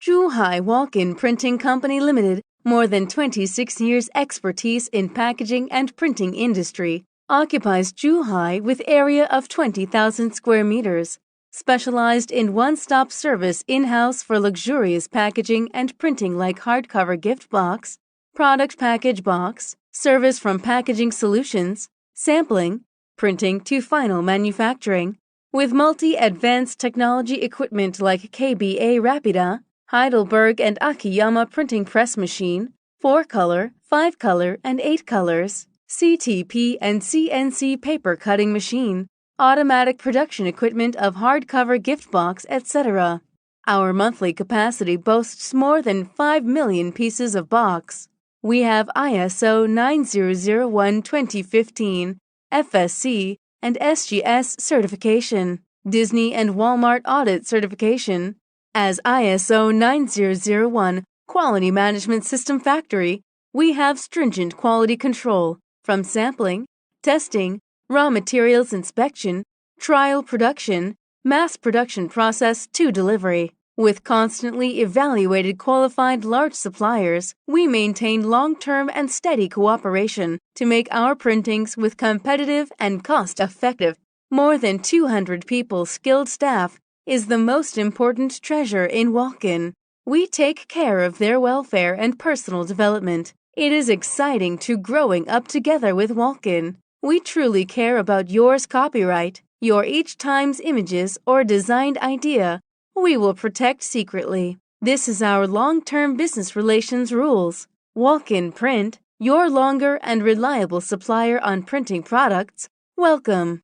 Zhuhai Walkin Printing Company Limited, more than 26 years expertise in packaging and printing industry, occupies Zhuhai with area of 20,000 square meters, specialized in one-stop service in-house for luxurious packaging and printing like hardcover gift box, product package box, service from packaging solutions, sampling, printing to final manufacturing, with multi-advanced technology equipment like KBA Rapida, Heidelberg and Akiyama printing press machine, 4-color, 5-color, and 8 colors, CTP and CNC paper cutting machine, automatic production equipment of hardcover gift box, etc. Our monthly capacity boasts more than 5 million pieces of box. We have ISO 9001:2015, FSC, and SGS certification, Disney and Walmart audit certification. As ISO 9001 Quality Management System Factory, we have stringent quality control from sampling, testing, raw materials inspection, trial production, mass production process to delivery. With constantly evaluated qualified large suppliers, we maintain long-term and steady cooperation to make our printings with competitive and cost-effective. More than 200 people skilled staff is the most important treasure in Walkin. We take care of their welfare and personal development. It is exciting to growing up together with Walkin. We truly care about yours copyright, your each time's images or designed idea. We will protect secretly. This is our long-term business relations rules. Walkin Print, your longer and reliable supplier on printing products. Welcome.